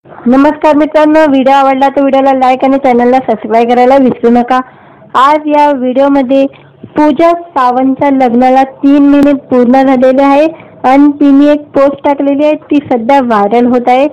नमस्कार मित्रांनो, व्हिडिओ आवडला तर व्हिडिओला लाईक आणि चॅनलला सबस्क्राईब करायला विसरू नका। आज या व्हिडिओमध्ये पूजा सावंतच्या लग्नाला 3 महिने पूर्ण झालेले आहे आणि तिने एक पोस्ट टाकलेली आहे, ती सध्या व्हायरल होत आहे।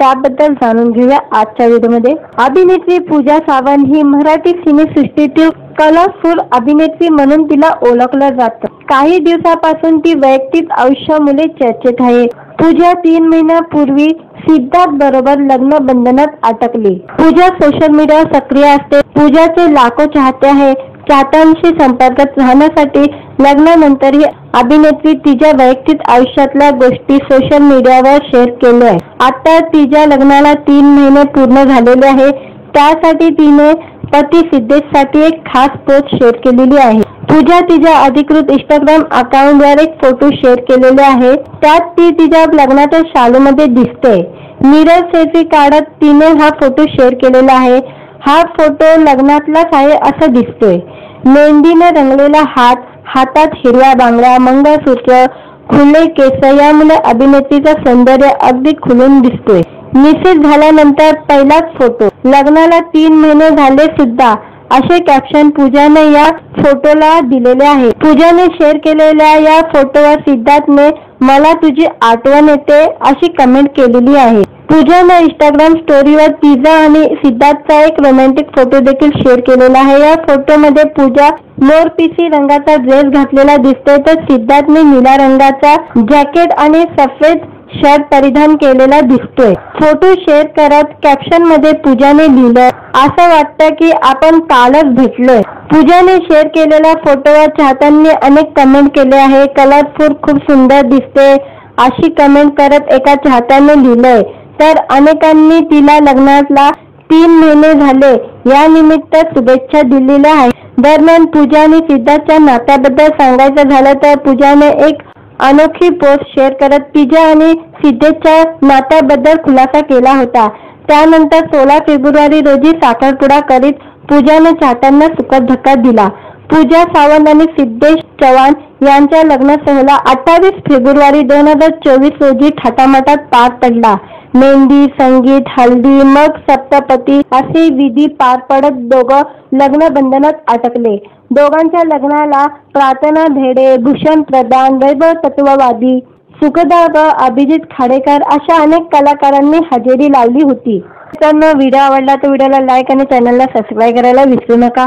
त्याबद्दल जाणून घेऊया आजच्या व्हिडिओमध्ये। अभिनेत्री पूजा सावंत ही मराठी सिनेसृष्टीतील कलरफुल अभिनेत्री म्हणून तिला ओळखलं जातं। काही दिवसापासून ती वैयक्तिक आयुष्यामुळे चर्चेत आहे। पूजा 3 महिन्यापूर्वी सिद्धार्थ बरोबर लग्न बंधनात अटकली। पूजा सोशल मीडियावर सक्रिय असते। पूजाचे लाखो चाहते आहेत। चाहत्यांशी संपर्कात राहण्यासाठी लग्नानंतरही अभिनेत्री तिच्या वैयक्तिक आयुष्यातल्या गोष्टी सोशल मीडियावर शेअर केल्या आहेत। आता तिच्या लग्नाला 3 महिने पूर्ण झालेले आहे, त्यासाठी तिने पती सिद्धेशसाठी एक खास पोस्ट शेअर केलेली आहे। पूजा तिच्या अधिकृत इंस्टाग्राम अकाउंटवर एक फोटो शेअर केलेले आहे। त्यात ती तिच्या लग्नाच्या शालूमध्ये दिसते। मिरर सेल्फी काढत तिने हा फोटो शेअर केलेला आहे। हा फोटो लग्नातलाच आहे असं दिसतोय। मेहंदीने रंगलेला हात, हातात हिरव्या बांगड्या, मंगळसूत्र, खुले केस यामुळे अभिनेत्रीचं सौंदर्य अगदी खुलून दिसतोय। निश्चित झाल्यानंतर पहिलाच फोटो, लग्नाला 3 महिने झाले सुद्धा, असे कॅप्शन पूजाने या फोटोला दिलेले आहे। पूजाने शेअर केलेल्या या फोटोवर सिद्धार्थने मला तुझी आठवण येते अशी कमेंट केलेली आहे। पूजाने इंस्टाग्राम स्टोरीवर तिचा आणि सिद्धार्थचा एक रोमॅन्टिक फोटो देखील शेअर केलेला आहे। या फोटोमध्ये पूजा मोरपिसी रंगाचा ड्रेस घातलेला दिसते, तर सिद्धार्थने निळ्या रंगाचा जॅकेट आणि सफेद शर्ट परिधान केलेला दिसतोय। फोटो शेअर करत कॅप्शन मध्ये पूजाने लिहिलं, असं वाटतं की आपण कालच भेटलोय। पूजाने शेअर केलेल्या फोटोवर चाहत्यांनी अनेक कमेंट केले आहे। कलरफुल, खूप सुंदर दिसते अशी कमेंट करत एका चाहत्याने लिहिलंय, तर अनेकांनी तिला लग्नाला 3 महिने झाले या निमित्त शुभेच्छा दिलेल्या आहेत। दरम्यान पूजा आणि सिद्धार्थच्या नात्याबद्दल सांगायचं झालं तर पूजाने एक अनोखी पोस्ट शेअर करत तिच्या आणि सिद्धेशच्या नात्याबद्दल खुलासा केला होता। त्यानंतर 16 फेब्रुवारी रोजी साखरपुडा करीत पूजाने चाहत्यांना सुखद धक्का दिला। पूजा सावंत आणि सिद्धेश चव्हाण यांच्या लग्न सोहळा 28 फेब्रुवारी 2024 रोजी थाटामाटात पार पडला। मेहंदी, संगीत, हल्दी, मग सप्तपदी असे विधी पार पडत दोघं लग्न बंधनात अटकले। दोघांच्या लग्नाला प्रार्थना भिडे, भूषण प्रधान, वैभव तत्ववादी, सुखदा व अभिजित खाडेकर अशा अनेक कलाकारांनी हजेरी लावली होती। मित्रांनो, व्हिडिओ आवडला तर व्हिडिओला लाईक आणि चॅनलला सबस्क्राईब करायला विसरू नका।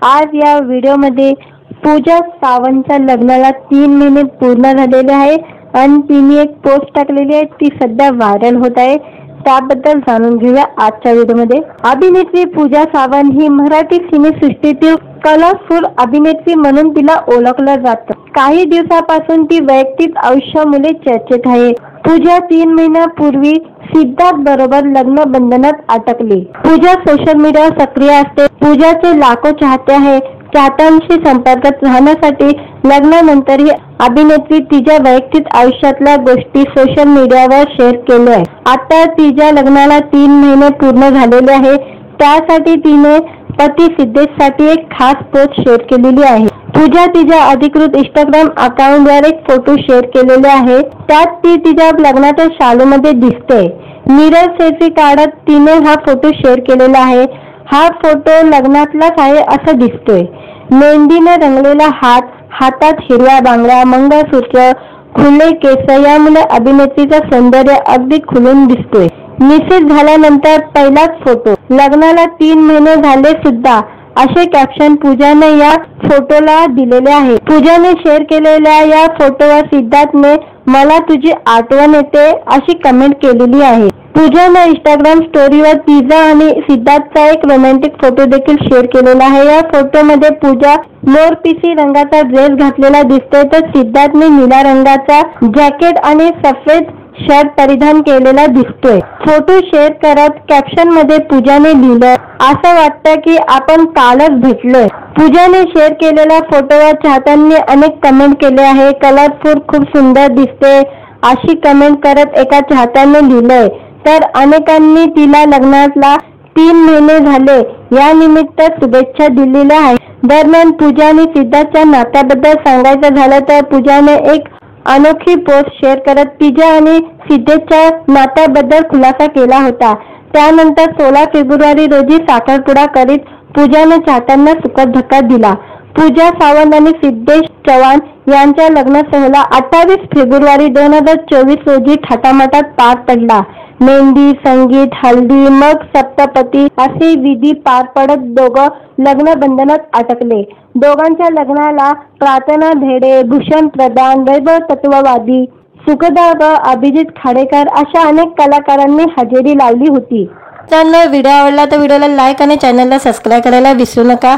आज या व्हिडिओमध्ये पूजा सावंतच्या लग्नाला 3 महिने पूर्ण झालेले आहे आणि तिने एक पोस्ट टाकलेली आहे, ती सध्या व्हायरल होत आहे। त्याबद्दल जाणून घेऊया आजच्या व्हिडिओमध्ये। अभिनेत्री पूजा सावंत ही मराठी सिनेसृष्टीतील कलरफुल अभिनेत्री म्हणून तिला ओळखलं जातं। काही दिवसापासून ती वैयक्तिक आयुष्यामुळे चर्चेत आहे। पूजा 3 महिन्यापूर्वी सिद्धार्थ बरोबर लग्न बंधनात अटकली। पूजा सोशल मीडियावर सक्रिय असते। पूजाचे लाखो चाहते आहेत। चाहत्यांशी संपर्कात राहण्यासाठी लग्नानंतरही अभिनेत्री तिच्या वैयक्तिक आयुष्यातल्या गोष्टी सोशल मीडियावर शेअर केल्या आहेत। आता तिच्या लग्नाला 3 महिने पूर्ण झालेले आहे, त्यासाठी तिने पती सिद्धेशसाठी एक खास पोस्ट शेअर केलेली आहे। पूजा तिच्या अधिकृत इंस्टाग्राम अकाउंटवर एक फोटो शेअर केलेले आहे। त्यात ती तिच्या लग्नाच्या शालूमध्ये दिसते। मिरर सेल्फी काढत तिने हा फोटो शेअर केलेला आहे। हा फोटो लग्नातलाच आहे असं दिसतोय। मेहंदीने रंगलेला हात, हातात हिरव्या बांगड्या, मंगळसूत्र, खुले केस यामुळे अभिनेत्रीचं सौंदर्य अगदी खुलून दिसतोय। निश्चित झाल्यानंतर पहिलाच फोटो, लग्नाला 3 महिने झाले सुद्धा, असे कॅप्शन पूजाने या फोटोला दिलेले आहे। पूजाने शेअर केलेल्या या फोटोवर सिद्धार्थने मला तुझी आठवण येते अशी कमेंट केलेली आहे। पूजाने इंस्टाग्राम स्टोरीवर तिचा आणि सिद्धार्थचा एक रोमॅन्टिक फोटो देखील शेअर केलेला आहे। या फोटोमध्ये पूजा मोरपिसी रंगाचा ड्रेस घातलेला दिसते, तर सिद्धार्थने निळ्या रंगाचा जॅकेट आणि सफेद शर्ट परिधान केलेला दिसतोय। फोटो शेअर करत कॅप्शन मध्ये पूजाने लिहिलं, असं वाटतं की आपण कालच भेटलोय। पूजाने शेअर केलेल्या फोटोवर चाहत्यांनी अनेक कमेंट केले आहे। कलरफुल, खूप सुंदर दिसते अशी कमेंट करत एका चाहत्याने लिहिलंय, तर अनेकांनी तिला लग्नाला 3 महिने झाले या निमित्त शुभेच्छा दिलेल्या आहेत। दरम्यान पूजा आणि सिद्धार्थच्या नात्याबद्दल सांगायचं झालं तर पूजाने एक अनोखी पोस्ट शेअर करत पूजा आणि सिद्धेशच्या नात्याबद्दल खुलासा केला होता. त्यानंतर 16 फेब्रुवारी रोजी साखरपुडा करीत पूजाने चाहत्यांना सुखद धक्का दिला. पूजा सावंत आणि सिद्धेश चव्हाण यांच्या लग्न सोहळा 28 फेब्रुवारी 2024 रोजी थाटामाटात पार पडला. मेहंदी, संगीत, हल्दी, मग सप्तपदी असे विधी पार पडत दोघं लग्नबंधनात अटकले. दोघांच्या लग्नाला प्रार्थना भिडे, भूषण प्रधान, वैभव तत्ववादी, सुखदा व अभिजित खाडेकर अशा अनेक कलाकारांनी हजेरी लावली होती. तर व्हिडिओ आवडला तर व्हिडिओला लाईक आणि चॅनलला सबस्क्राईब करायला विसरू नका.